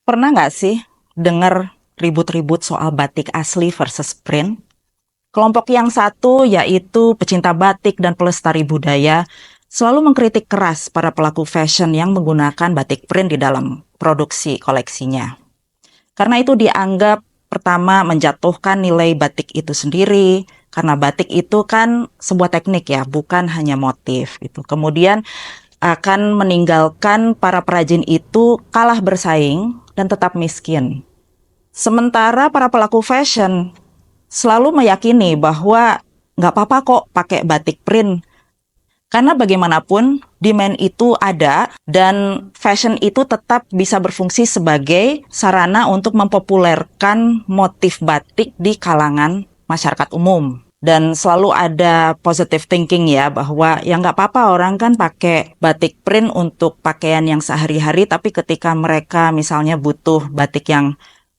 Pernah nggak sih dengar ribut-ribut soal batik asli versus print? Kelompok yang satu, yaitu pecinta batik dan pelestari budaya, selalu mengkritik keras para pelaku fashion yang menggunakan batik print di dalam produksi koleksinya. Karena itu dianggap pertama menjatuhkan nilai batik itu sendiri, karena batik itu kan sebuah teknik ya, bukan hanya motif gitu. Kemudian akan meninggalkan para perajin itu kalah bersaing dan tetap miskin. Sementara para pelaku fashion selalu meyakini bahwa nggak apa-apa kok pakai batik print. Karena bagaimanapun demand itu ada dan fashion itu tetap bisa berfungsi sebagai sarana untuk mempopulerkan motif batik di kalangan masyarakat umum. Dan selalu ada positive thinking ya bahwa ya nggak apa-apa orang kan pakai batik print untuk pakaian yang sehari-hari, tapi ketika mereka misalnya butuh batik yang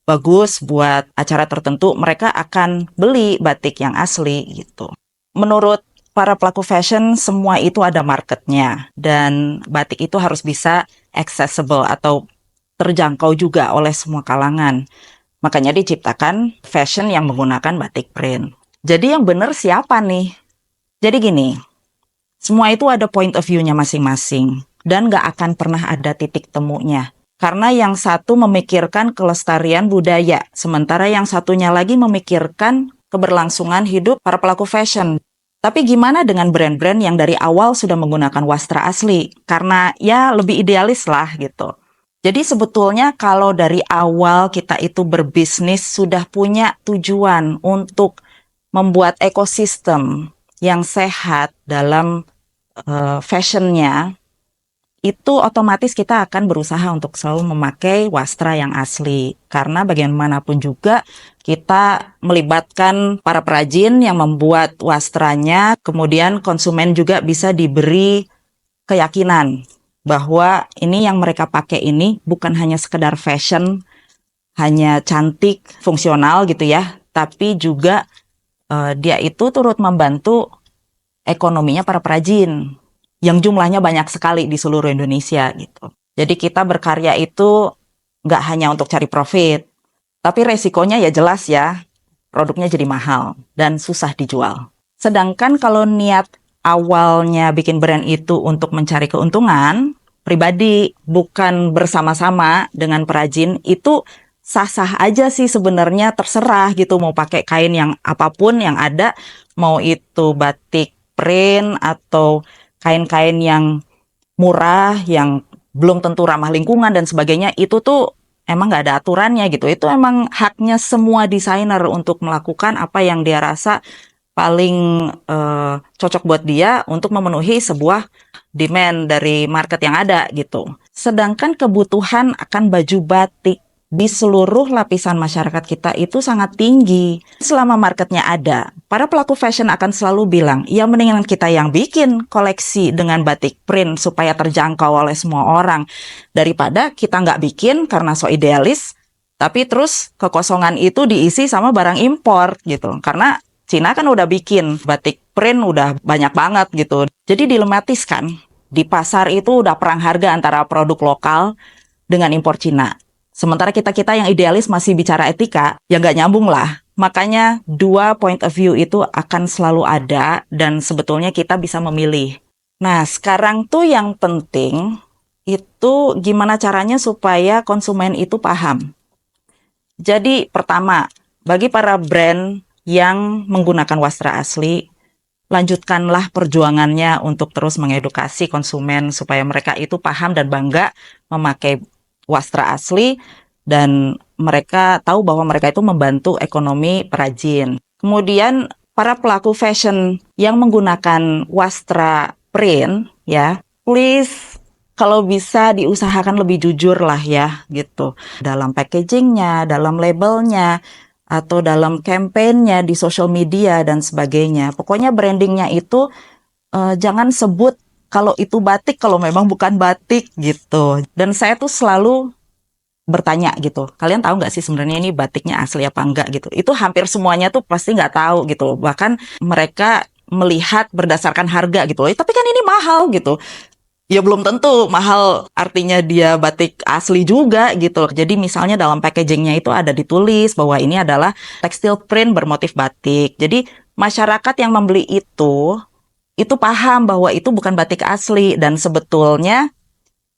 bagus buat acara tertentu, mereka akan beli batik yang asli gitu. Menurut para pelaku fashion, semua itu ada marketnya dan batik itu harus bisa accessible atau terjangkau juga oleh semua kalangan. Makanya diciptakan fashion yang menggunakan batik print. Jadi yang benar siapa nih? Jadi gini, semua itu ada point of view-nya masing-masing dan nggak akan pernah ada titik temunya. Karena yang satu memikirkan kelestarian budaya, sementara yang satunya lagi memikirkan keberlangsungan hidup para pelaku fashion. Tapi gimana dengan brand-brand yang dari awal sudah menggunakan wastra asli? Karena ya lebih idealis lah gitu. Jadi sebetulnya kalau dari awal kita itu berbisnis sudah punya tujuan untuk membuat ekosistem yang sehat dalam fashionnya, itu otomatis kita akan berusaha untuk selalu memakai wastra yang asli. Karena bagaimanapun juga kita melibatkan para perajin yang membuat wastranya, kemudian konsumen juga bisa diberi keyakinan bahwa ini yang mereka pakai ini bukan hanya sekedar fashion, hanya cantik, fungsional gitu ya, tapi juga dia itu turut membantu ekonominya para perajin yang jumlahnya banyak sekali di seluruh Indonesia gitu. Jadi kita berkarya itu nggak hanya untuk cari profit, tapi resikonya ya jelas ya, produknya jadi mahal dan susah dijual. Sedangkan kalau niat awalnya bikin brand itu untuk mencari keuntungan pribadi, bukan bersama-sama dengan perajin, itu sah-sah aja sih sebenarnya, terserah gitu mau pakai kain yang apapun yang ada, mau itu batik print atau kain-kain yang murah yang belum tentu ramah lingkungan dan sebagainya, itu tuh emang nggak ada aturannya gitu. Itu emang haknya semua desainer untuk melakukan apa yang dia rasa paling cocok buat dia untuk memenuhi sebuah demand dari market yang ada gitu. Sedangkan kebutuhan akan baju batik di seluruh lapisan masyarakat kita itu sangat tinggi. Selama marketnya ada, para pelaku fashion akan selalu bilang, ya mendingan kita yang bikin koleksi dengan batik print supaya terjangkau oleh semua orang, daripada kita nggak bikin karena so idealis, tapi terus kekosongan itu diisi sama barang impor gitu. Karena Cina kan udah bikin batik print udah banyak banget gitu. Jadi dilematis kan, di pasar itu udah perang harga antara produk lokal dengan impor Cina. Sementara kita-kita yang idealis masih bicara etika, ya nggak nyambung lah. Makanya dua point of view itu akan selalu ada dan sebetulnya kita bisa memilih. Nah, sekarang tuh yang penting itu gimana caranya supaya konsumen itu paham. Jadi pertama, bagi para brand yang menggunakan wastra asli, lanjutkanlah perjuangannya untuk terus mengedukasi konsumen supaya mereka itu paham dan bangga memakai wastra asli dan mereka tahu bahwa mereka itu membantu ekonomi perajin. Kemudian para pelaku fashion yang menggunakan wastra print ya, please kalau bisa diusahakan lebih jujur lah ya gitu. Dalam packagingnya, dalam labelnya, atau dalam kampanyenya di social media dan sebagainya. Pokoknya brandingnya itu jangan sebut kalau itu batik kalau memang bukan batik gitu. Dan saya tuh selalu bertanya gitu, kalian tahu nggak sih sebenarnya ini batiknya asli apa enggak gitu. Itu hampir semuanya tuh pasti nggak tahu gitu. Bahkan mereka melihat berdasarkan harga gitu loh. Tapi kan ini mahal gitu. Ya belum tentu mahal artinya dia batik asli juga gitu loh. Jadi misalnya dalam packagingnya itu ada ditulis bahwa ini adalah tekstil print bermotif batik. Jadi masyarakat yang membeli itu paham bahwa itu bukan batik asli dan sebetulnya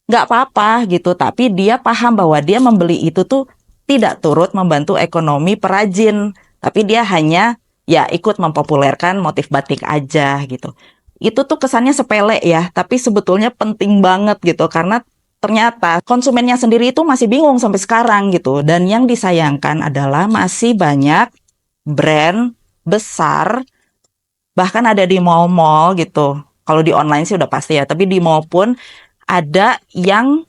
nggak apa-apa gitu. Tapi dia paham bahwa dia membeli itu tuh tidak turut membantu ekonomi perajin. Tapi dia hanya ya ikut mempopulerkan motif batik aja gitu. Itu tuh kesannya sepele ya, tapi sebetulnya penting banget gitu karena ternyata konsumennya sendiri itu masih bingung sampai sekarang gitu. Dan yang disayangkan adalah masih banyak brand besar bahkan ada di mall-mall gitu. Kalau di online sih udah pasti ya, tapi di mall pun ada yang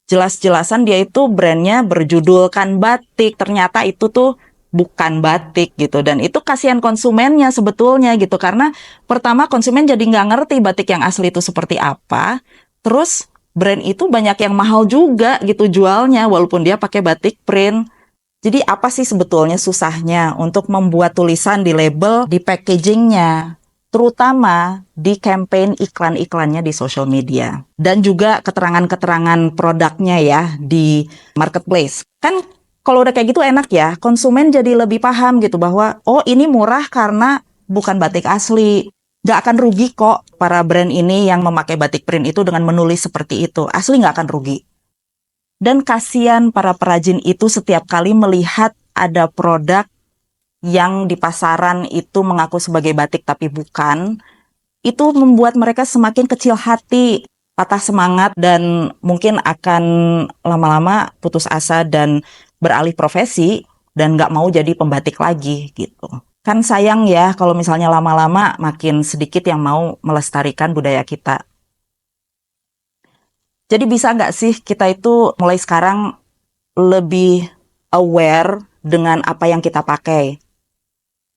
jelas-jelasan dia itu brandnya berjudulkan batik, ternyata itu tuh bukan batik gitu. Dan itu kasihan konsumennya sebetulnya gitu, karena pertama konsumen jadi nggak ngerti batik yang asli itu seperti apa, terus brand itu banyak yang mahal juga gitu jualnya walaupun dia pakai batik print. Jadi apa sih sebetulnya susahnya untuk membuat tulisan di label, di packagingnya, terutama di campaign iklan-iklannya di social media. Dan juga keterangan-keterangan produknya ya di marketplace. Kan kalau udah kayak gitu enak ya, konsumen jadi lebih paham gitu bahwa oh ini murah karena bukan batik asli. Nggak akan rugi kok para brand ini yang memakai batik print itu dengan menulis seperti itu. Asli nggak akan rugi. Dan kasihan para perajin itu setiap kali melihat ada produk yang di pasaran itu mengaku sebagai batik tapi bukan, itu membuat mereka semakin kecil hati, patah semangat, dan mungkin akan lama-lama putus asa dan beralih profesi dan nggak mau jadi pembatik lagi gitu. Kan sayang ya kalau misalnya lama-lama makin sedikit yang mau melestarikan budaya kita. Jadi bisa nggak sih kita itu mulai sekarang lebih aware dengan apa yang kita pakai?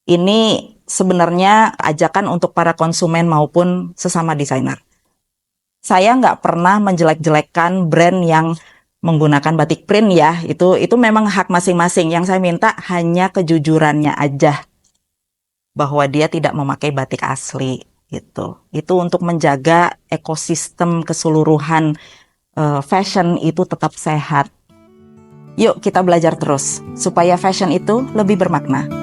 Ini sebenarnya ajakan untuk para konsumen maupun sesama desainer. Saya nggak pernah menjelek-jelekkan brand yang menggunakan batik print ya. Itu memang hak masing-masing. Yang saya minta hanya kejujurannya aja bahwa dia tidak memakai batik asli gitu. Itu untuk menjaga ekosistem keseluruhan fashion itu tetap sehat. Yuk kita belajar terus supaya fashion itu lebih bermakna.